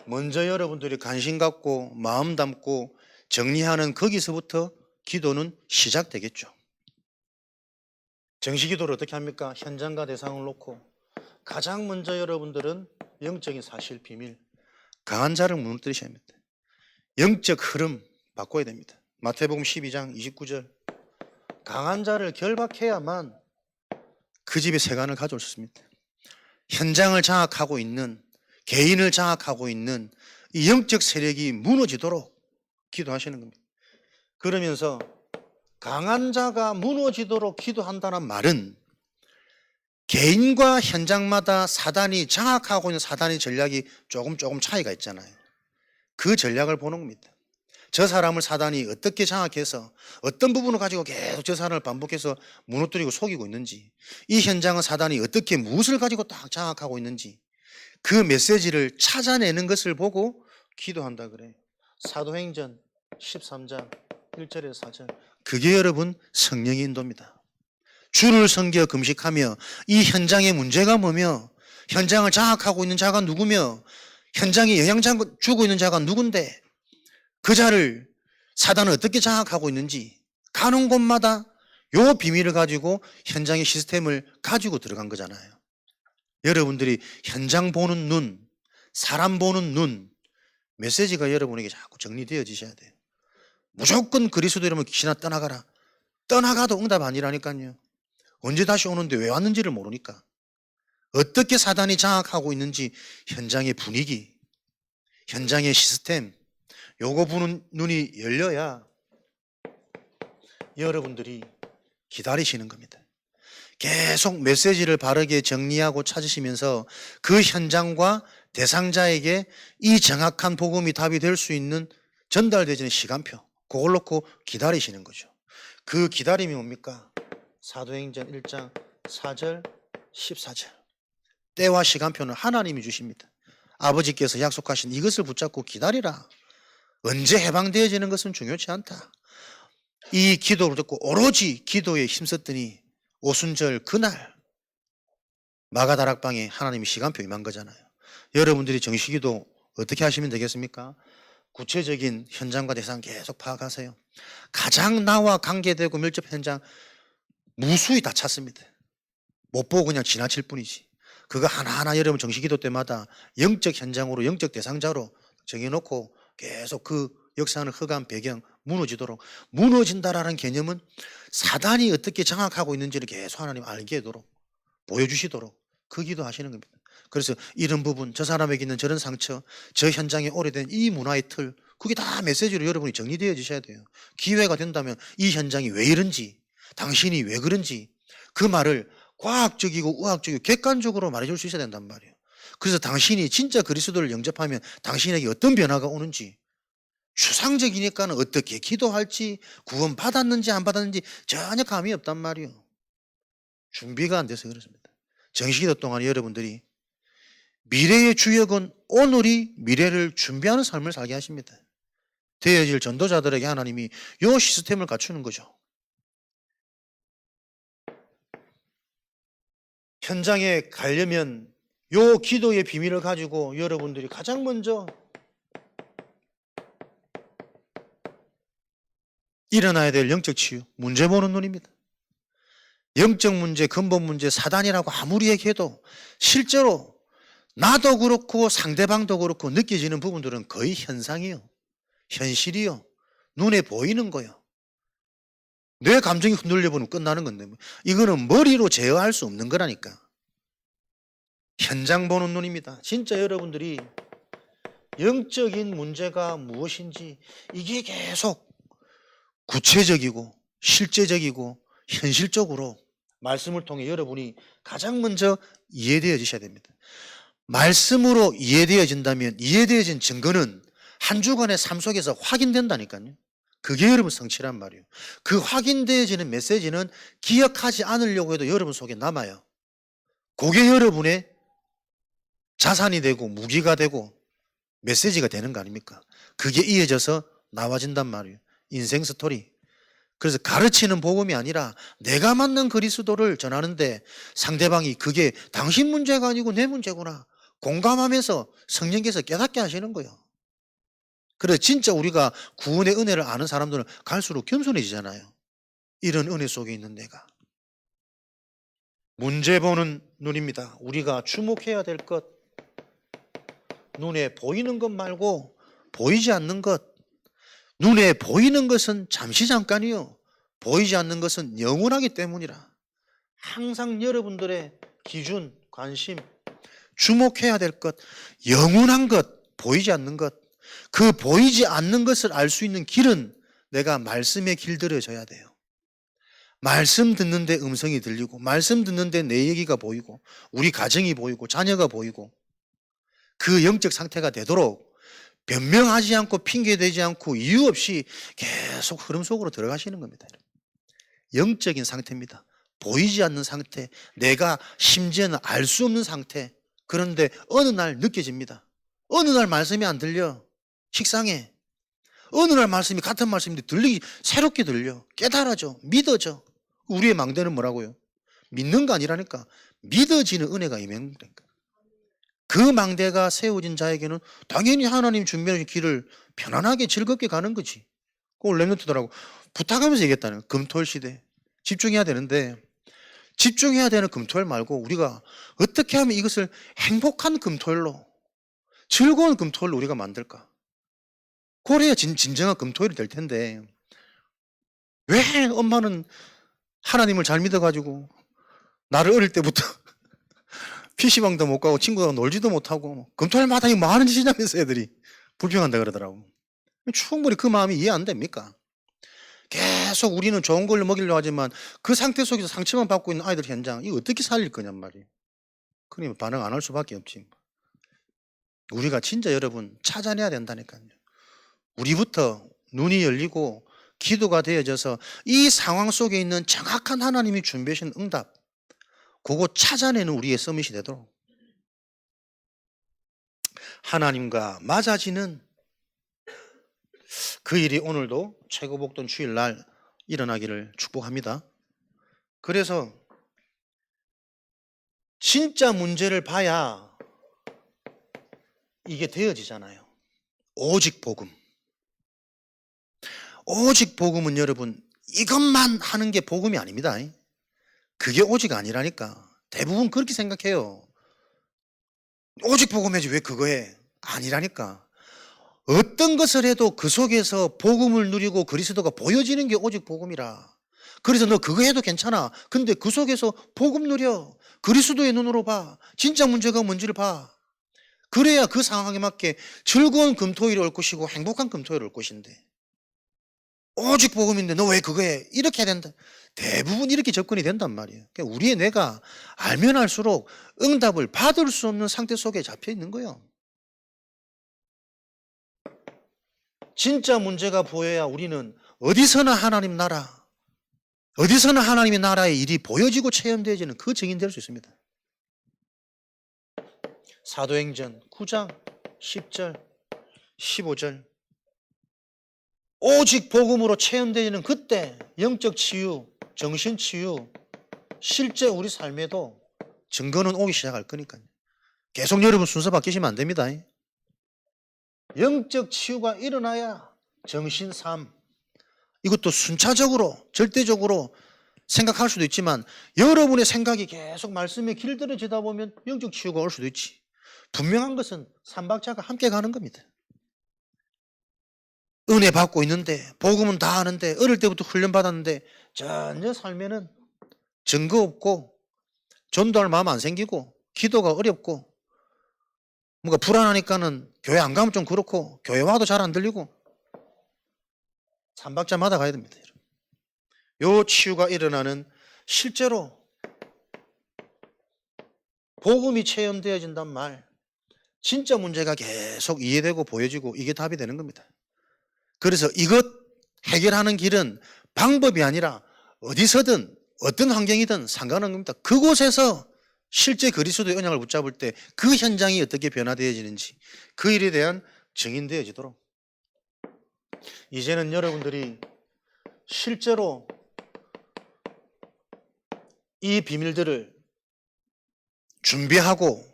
먼저 여러분들이 관심 갖고 마음 담고 정리하는 거기서부터 기도는 시작되겠죠. 정시기도를 어떻게 합니까? 현장과 대상을 놓고 가장 먼저 여러분들은 영적인 사실, 비밀, 강한 자를 무너뜨리셔야 합니다. 영적 흐름 바꿔야 됩니다. 마태복음 12장 29절, 강한 자를 결박해야만 그 집에 세간을 가져올 수 있습니다. 현장을 장악하고 있는, 개인을 장악하고 있는 이 영적 세력이 무너지도록 기도하시는 겁니다. 그러면서 강한 자가 무너지도록 기도한다는 말은 개인과 현장마다 사단이 장악하고 있는 사단의 전략이 조금 차이가 있잖아요. 그 전략을 보는 겁니다. 저 사람을 사단이 어떻게 장악해서 어떤 부분을 가지고 계속 저 사람을 반복해서 무너뜨리고 속이고 있는지, 이 현장은 사단이 어떻게 무엇을 가지고 딱 장악하고 있는지 그 메시지를 찾아내는 것을 보고 기도한다 그래요. 사도행전 13장 1절에서 4절. 그게 여러분 성령의 인도입니다. 주를 섬겨 금식하며 이 현장의 문제가 뭐며 현장을 장악하고 있는 자가 누구며 현장에 영향 주고 있는 자가 누군데 그 자를 사단은 어떻게 장악하고 있는지 가는 곳마다 요 비밀을 가지고 현장의 시스템을 가지고 들어간 거잖아요. 여러분들이 현장 보는 눈, 사람 보는 눈, 메시지가 여러분에게 자꾸 정리되어지셔야 돼요. 무조건 그리스도 이러면 귀신아 떠나가라. 떠나가도 응답 아니라니까요. 언제 다시 오는데 왜 왔는지를 모르니까. 어떻게 사단이 장악하고 있는지 현장의 분위기, 현장의 시스템, 요거 보는 눈이 열려야 여러분들이 기다리시는 겁니다. 계속 메시지를 바르게 정리하고 찾으시면서 그 현장과 대상자에게 이 정확한 복음이 답이 될 수 있는 전달되지는 시간표, 그걸 놓고 기다리시는 거죠. 그 기다림이 뭡니까? 사도행전 1장 4절 14절. 때와 시간표는 하나님이 주십니다. 아버지께서 약속하신 이것을 붙잡고 기다리라. 언제 해방되어지는 것은 중요치 않다. 이 기도를 듣고 오로지 기도에 힘썼더니 오순절 그날 마가다락방에 하나님이 시간표 임한 거잖아요. 여러분들이 정시기도 어떻게 하시면 되겠습니까? 구체적인 현장과 대상 계속 파악하세요. 가장 나와 관계되고 밀접 현장 무수히 다 찾습니다. 못 보고 그냥 지나칠 뿐이지. 그거 하나하나 여러분 정시기도 때마다 영적 현장으로 영적 대상자로 정해놓고 계속 그 역사하는 흑암 배경 무너지도록, 무너진다라는 개념은 사단이 어떻게 장악하고 있는지를 계속 하나님 알게 하도록 보여주시도록 그 기도하시는 겁니다. 그래서 이런 부분, 저 사람에게 있는 저런 상처, 저 현장에 오래된 이 문화의 틀, 그게 다 메시지로 여러분이 정리되어 주셔야 돼요. 기회가 된다면 이 현장이 왜 이런지, 당신이 왜 그런지 그 말을 과학적이고 의학적이고 객관적으로 말해줄 수 있어야 된단 말이에요. 그래서 당신이 진짜 그리스도를 영접하면 당신에게 어떤 변화가 오는지, 추상적이니까는 어떻게 기도할지, 구원 받았는지 안 받았는지 전혀 감이 없단 말이에요. 준비가 안 돼서 그렇습니다. 정시기도 동안 여러분들이 미래의 주역은 오늘이 미래를 준비하는 삶을 살게 하십니다. 되어질 전도자들에게 하나님이 이 시스템을 갖추는 거죠. 현장에 가려면 요 기도의 비밀을 가지고 여러분들이 가장 먼저 일어나야 될 영적 치유, 문제 보는 눈입니다. 영적 문제, 근본 문제, 사단이라고 아무리 얘기해도 실제로 나도 그렇고 상대방도 그렇고 느껴지는 부분들은 거의 현상이요, 현실이요, 눈에 보이는 거요. 내 감정이 흔들려 보면 끝나는 건데 이거는 머리로 제어할 수 없는 거라니까. 현장 보는 눈입니다. 진짜 여러분들이 영적인 문제가 무엇인지 이게 계속 구체적이고 실제적이고 현실적으로 말씀을 통해 여러분이 가장 먼저 이해되어지셔야 됩니다. 말씀으로 이해되어진다면 이해되어진 증거는 한 주간의 삶 속에서 확인된다니까요. 그게 여러분 성취란 말이에요. 그 확인되어지는 메시지는 기억하지 않으려고 해도 여러분 속에 남아요. 그게 여러분의 자산이 되고 무기가 되고 메시지가 되는 거 아닙니까? 그게 이어져서 나와진단 말이에요. 인생 스토리. 그래서 가르치는 복음이 아니라 내가 맞는 그리스도를 전하는데 상대방이 그게 당신 문제가 아니고 내 문제구나 공감하면서 성령께서 깨닫게 하시는 거예요. 그래서 진짜 우리가 구원의 은혜를 아는 사람들은 갈수록 겸손해지잖아요. 이런 은혜 속에 있는 내가. 문제 보는 눈입니다. 우리가 주목해야 될 것, 눈에 보이는 것 말고 보이지 않는 것. 눈에 보이는 것은 잠시 잠깐이요, 보이지 않는 것은 영원하기 때문이라. 항상 여러분들의 기준, 관심, 주목해야 될 것, 영원한 것, 보이지 않는 것. 그 보이지 않는 것을 알 수 있는 길은 내가 말씀에 길들여져야 돼요. 말씀 듣는데 음성이 들리고, 말씀 듣는데 내 얘기가 보이고, 우리 가정이 보이고, 자녀가 보이고, 그 영적 상태가 되도록 변명하지 않고 핑계대지 않고 이유 없이 계속 흐름 속으로 들어가시는 겁니다. 영적인 상태입니다. 보이지 않는 상태, 내가 심지어는 알 수 없는 상태. 그런데 어느 날 느껴집니다. 어느 날 말씀이 안 들려, 식상해. 어느 날 말씀이 같은 말씀인데 들리기, 새롭게 들려, 깨달아져, 믿어져. 우리의 망대는 뭐라고요? 믿는 거 아니라니까, 믿어지는 은혜가 임한 거니까. 그 망대가 세워진 자에게는 당연히 하나님 준비하신 길을 편안하게 즐겁게 가는 거지. 그걸 렘넌트들하고 부탁하면서 얘기했다는, 금토일 시대 집중해야 되는데 집중해야 되는 금토일 말고 우리가 어떻게 하면 이것을 행복한 금토일로, 즐거운 금토일로 우리가 만들까? 그래야 진정한 금토일이 될 텐데, 왜 엄마는 하나님을 잘 믿어가지고 나를 어릴 때부터 PC방도 못 가고 친구랑 놀지도 못하고 금토일마다 이 뭐 하는 짓이냐면서 애들이 불평한다 그러더라고. 충분히 그 마음이 이해 안 됩니까? 계속 우리는 좋은 걸 먹이려고 하지만 그 상태 속에서 상처만 받고 있는 아이들 현장, 이거 어떻게 살릴 거냔 말이에요. 그러면 반응 안 할 수밖에 없지. 우리가 진짜 여러분 찾아내야 된다니까요. 우리부터 눈이 열리고 기도가 되어져서 이 상황 속에 있는 정확한 하나님이 준비해 주신 응답, 그거 찾아내는 우리의 서밋이 되도록 하나님과 맞아지는 그 일이 오늘도 최고복돈 주일날 일어나기를 축복합니다. 그래서 진짜 문제를 봐야 이게 되어지잖아요. 오직 복음. 오직 복음은 여러분 이것만 하는 게 복음이 아닙니다. 그게 오직 아니라니까. 대부분 그렇게 생각해요. 오직 복음 해야지 왜 그거 해? 아니라니까. 어떤 것을 해도 그 속에서 복음을 누리고 그리스도가 보여지는 게 오직 복음이라. 그래서 너 그거 해도 괜찮아. 근데 그 속에서 복음 누려. 그리스도의 눈으로 봐. 진짜 문제가 뭔지를 봐. 그래야 그 상황에 맞게 즐거운 금토일이 올 것이고 행복한 금토일이 올 것인데, 오직 복음인데 너 왜 그거 해? 이렇게 해야 된다. 대부분 이렇게 접근이 된단 말이에요. 그러니까 우리의 뇌가 알면 알수록 응답을 받을 수 없는 상태 속에 잡혀 있는 거예요. 진짜 문제가 보여야 우리는 어디서나 하나님 나라, 어디서나 하나님의 나라의 일이 보여지고 체험되어지는 그 증인 될 수 있습니다. 사도행전 9장 10절 15절 오직 복음으로 체험되어지는 그때 영적 치유, 정신 치유, 실제 우리 삶에도 증거는 오기 시작할 거니까요. 계속 여러분 순서 바뀌시면 안 됩니다. 영적 치유가 일어나야 정신 삶, 이것도 순차적으로 절대적으로 생각할 수도 있지만 여러분의 생각이 계속 말씀에 길들여지다 보면 영적 치유가 올 수도 있지. 분명한 것은 삼박자가 함께 가는 겁니다. 은혜 받고 있는데 복음은 다 아는데 어릴 때부터 훈련 받았는데 전혀 삶에는 증거 없고 전도할 마음 안 생기고 기도가 어렵고 뭔가 불안하니까는 교회 안 가면 좀 그렇고 교회 와도 잘 안 들리고 삼박자마다 가야 됩니다. 요 치유가 일어나는 실제로 복음이 체험되어진단 말, 진짜 문제가 계속 이해되고 보여지고 이게 답이 되는 겁니다. 그래서 이것 해결하는 길은 방법이 아니라 어디서든 어떤 환경이든 상관없는 겁니다. 그곳에서 실제 그리스도의 언약을 붙잡을 때 그 현장이 어떻게 변화되어지는지 그 일에 대한 증인되어지도록 이제는 여러분들이 실제로 이 비밀들을 준비하고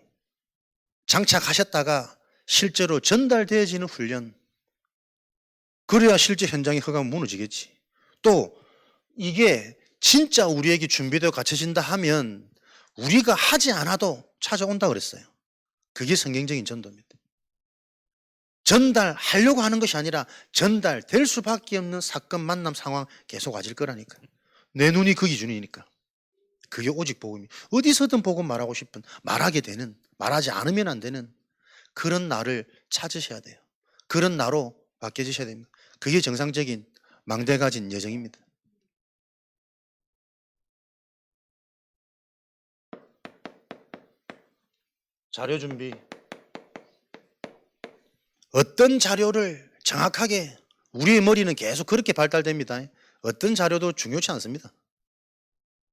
장착하셨다가 실제로 전달되어지는 훈련, 그래야 실제 현장의 허감은 무너지겠지. 또 이게 진짜 우리에게 준비되어 갖춰진다 하면 우리가 하지 않아도 찾아온다 그랬어요. 그게 성경적인 전도입니다. 전달하려고 하는 것이 아니라 전달될 수밖에 없는 사건, 만남, 상황 계속 와질 거라니까. 내 눈이 그 기준이니까. 그게 오직 복음이. 어디서든 복음 말하고 싶은, 말하게 되는, 말하지 않으면 안 되는 그런 나를 찾으셔야 돼요. 그런 나로 바뀌어지셔야 됩니다. 그게 정상적인 망대 가진 여정입니다. 자료 준비. 어떤 자료를 정확하게, 우리의 머리는 계속 그렇게 발달됩니다. 어떤 자료도 중요치 않습니다.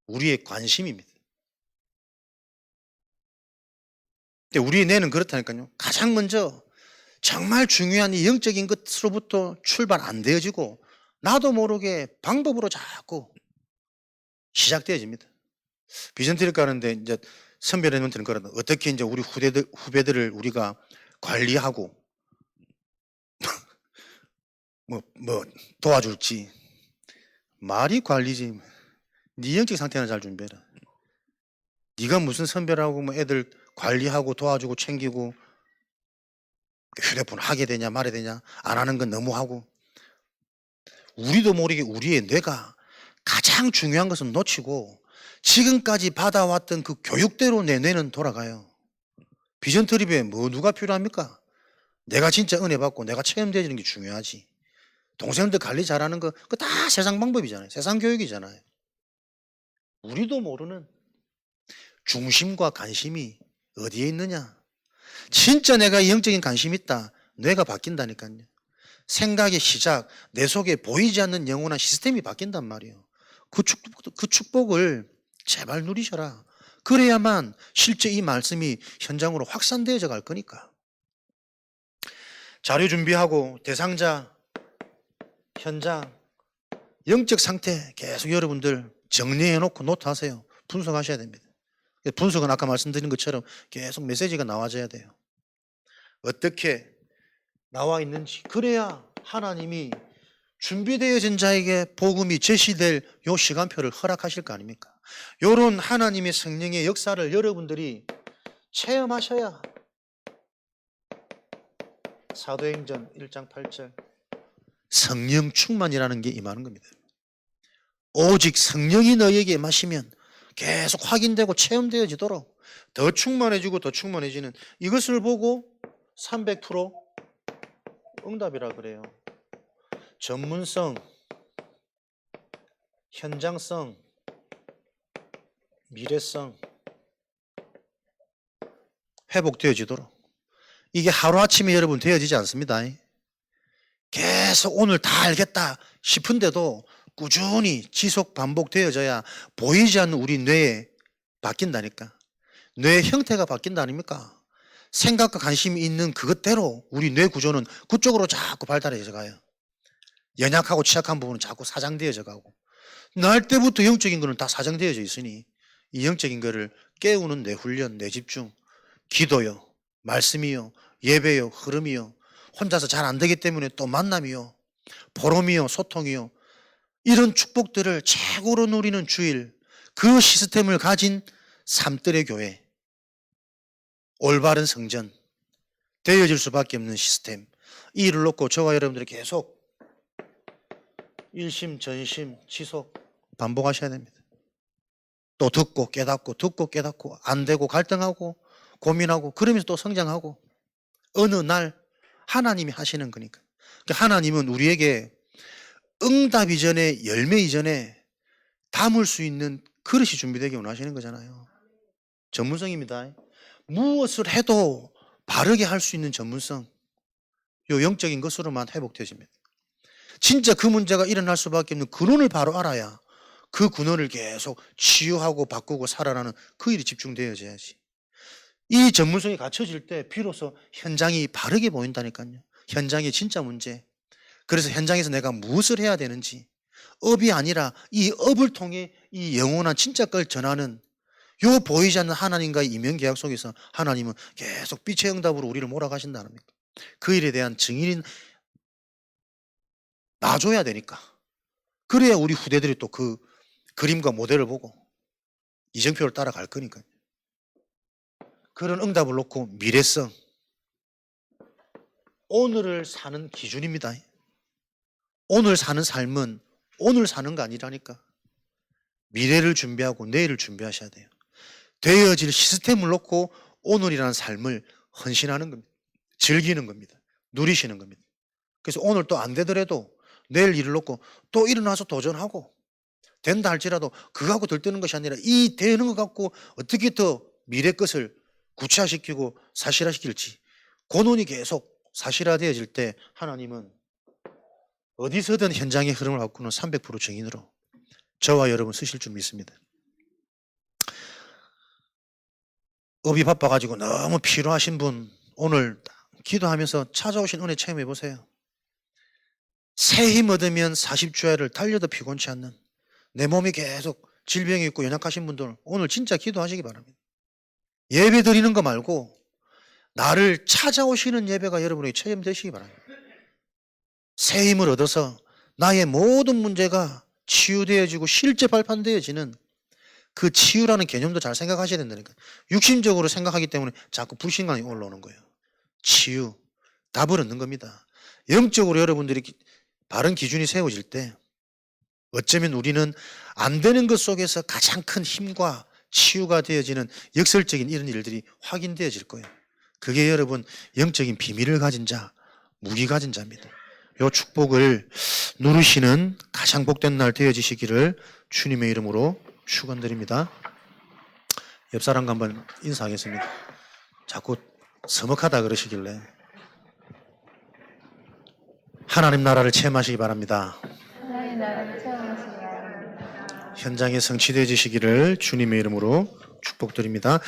우리의 관심입니다. 근데 우리의 뇌는 그렇다니까요. 가장 먼저 정말 중요한 이 영적인 것으로부터 출발 안 되어지고 나도 모르게 방법으로 자꾸 시작되어집니다. 비전 드릴 가는데 이제 선별해 놓는 거는 어떻게 이제 우리 후배들을 우리가 관리하고 뭐 도와줄지. 말이 관리지. 네 영적 상태나 잘 준비해라. 네가 무슨 선배라고 뭐 애들 관리하고 도와주고 챙기고 휴대폰 하게 되냐 말아야 되냐 안 하는 건 너무하고. 우리도 모르게 우리의 뇌가 가장 중요한 것은 놓치고 지금까지 받아왔던 그 교육대로 내 뇌는 돌아가요. 비전 트립에 뭐 누가 필요합니까? 내가 진짜 은혜 받고 내가 체험되는 게 중요하지. 동생들 관리 잘하는 거 그거 다 세상 방법이잖아요. 세상 교육이잖아요. 우리도 모르는 중심과 관심이 어디에 있느냐. 진짜 내가 영적인 관심 있다. 뇌가 바뀐다니까요. 생각의 시작, 내 속에 보이지 않는 영원한 시스템이 바뀐단 말이에요. 그 축복을 제발 누리셔라. 그래야만 실제 이 말씀이 현장으로 확산되어져 갈 거니까. 자료 준비하고 대상자, 현장, 영적 상태 계속 여러분들 정리해놓고 노트하세요. 분석하셔야 됩니다. 분석은 아까 말씀드린 것처럼 계속 메시지가 나와줘야 돼요. 어떻게 나와 있는지. 그래야 하나님이 준비되어진 자에게 복음이 제시될 요 시간표를 허락하실 거 아닙니까? 요런 하나님의 성령의 역사를 여러분들이 체험하셔야 사도행전 1장 8절 성령 충만이라는 게 임하는 겁니다. 오직 성령이 너에게 임하시면 계속 확인되고 체험되어지도록 더 충만해지고 더 충만해지는 이것을 보고 300% 응답이라 그래요. 전문성, 현장성, 미래성 회복되어지도록. 이게 하루아침에 여러분 되어지지 않습니다. 계속 오늘 다 알겠다 싶은데도 꾸준히 지속 반복되어져야 보이지 않는 우리 뇌에 바뀐다니까. 뇌의 형태가 바뀐다 아닙니까? 생각과 관심이 있는 그것대로 우리 뇌 구조는 그쪽으로 자꾸 발달해져 가요. 연약하고 취약한 부분은 자꾸 사장되어져 가고. 날 때부터 영적인 거는 다 사장되어져 있으니 이 영적인 거를 깨우는 내 훈련, 내 집중, 기도요, 말씀이요, 예배요, 흐름이요, 혼자서 잘 안 되기 때문에 또 만남이요, 보름이요, 소통이요, 이런 축복들을 최고로 누리는 주일, 그 시스템을 가진 삼뜰의 교회, 올바른 성전, 되어질 수밖에 없는 시스템, 이 일을 놓고 저와 여러분들이 계속 일심 전심 지속 반복하셔야 됩니다. 또 듣고 깨닫고 안 되고 갈등하고 고민하고 그러면서 또 성장하고 어느 날 하나님이 하시는 거니까. 하나님은 우리에게 응답 이전에 열매 이전에 담을 수 있는 그릇이 준비되게 원하시는 거잖아요. 전문성입니다. 무엇을 해도 바르게 할 수 있는 전문성, 요 영적인 것으로만 회복되어집니다. 진짜 그 문제가 일어날 수밖에 없는 근원을 바로 알아야 그 근원을 계속 치유하고 바꾸고 살아나는 그 일이 집중되어져야지. 이 전문성이 갖춰질 때 비로소 현장이 바르게 보인다니까요. 현장의 진짜 문제. 그래서 현장에서 내가 무엇을 해야 되는지, 업이 아니라 이 업을 통해 이 영원한 진짜 걸 전하는 요 보이지 않는 하나님과의 이면계약 속에서 하나님은 계속 빛의 응답으로 우리를 몰아가신다는 겁니다. 그 일에 대한 증인이 놔줘야 되니까. 그래야 우리 후대들이 또 그 그림과 모델을 보고 이정표를 따라갈 거니까요. 그런 응답을 놓고 미래성, 오늘을 사는 기준입니다. 오늘 사는 삶은 오늘 사는 거 아니라니까. 미래를 준비하고 내일을 준비하셔야 돼요. 되어질 시스템을 놓고 오늘이라는 삶을 헌신하는 겁니다. 즐기는 겁니다. 누리시는 겁니다. 그래서 오늘 또 안 되더라도 내일 일을 놓고 또 일어나서 도전하고 된다 할지라도 그거하고 들뜨는 것이 아니라 이 되는 것 갖고 어떻게 더 미래 것을 구체화시키고 사실화시킬지 고논이 계속 사실화되어질 때 하나님은 어디서든 현장의 흐름을 바꾸는 300% 증인으로 저와 여러분 쓰실 줄 믿습니다. 업이 바빠가지고 너무 피로하신 분 오늘 기도하면서 찾아오신 은혜 체험해 보세요. 새 힘 얻으면 40주야를 달려도 피곤치 않는 내 몸이 계속 질병이 있고 연약하신 분들 오늘 진짜 기도하시기 바랍니다. 예배 드리는 거 말고 나를 찾아오시는 예배가 여러분에게 체험되시기 바랍니다. 새 힘을 얻어서 나의 모든 문제가 치유되어지고 실제 발판되어지는 그 치유라는 개념도 잘 생각하셔야 된다니까. 육신적으로 생각하기 때문에 자꾸 불신감이 올라오는 거예요. 치유, 답을 얻는 겁니다. 영적으로 여러분들이 바른 기준이 세워질 때 어쩌면 우리는 안 되는 것 속에서 가장 큰 힘과 치유가 되어지는 역설적인 이런 일들이 확인되어질 거예요. 그게 여러분 영적인 비밀을 가진 자, 무기 가진 자입니다. 이 축복을 누르시는 가장 복된 날 되어지시기를 주님의 이름으로 축원드립니다. 옆 사람과 한번 인사하겠습니다. 자꾸 서먹하다 그러시길래 하나님 나라를 체험하시기 바랍니다. 하나님 나라를 체험하시기 바랍니다. 현장에 성취되어지시기를 주님의 이름으로 축복드립니다.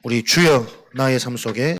우리 주여 나의 삶 속에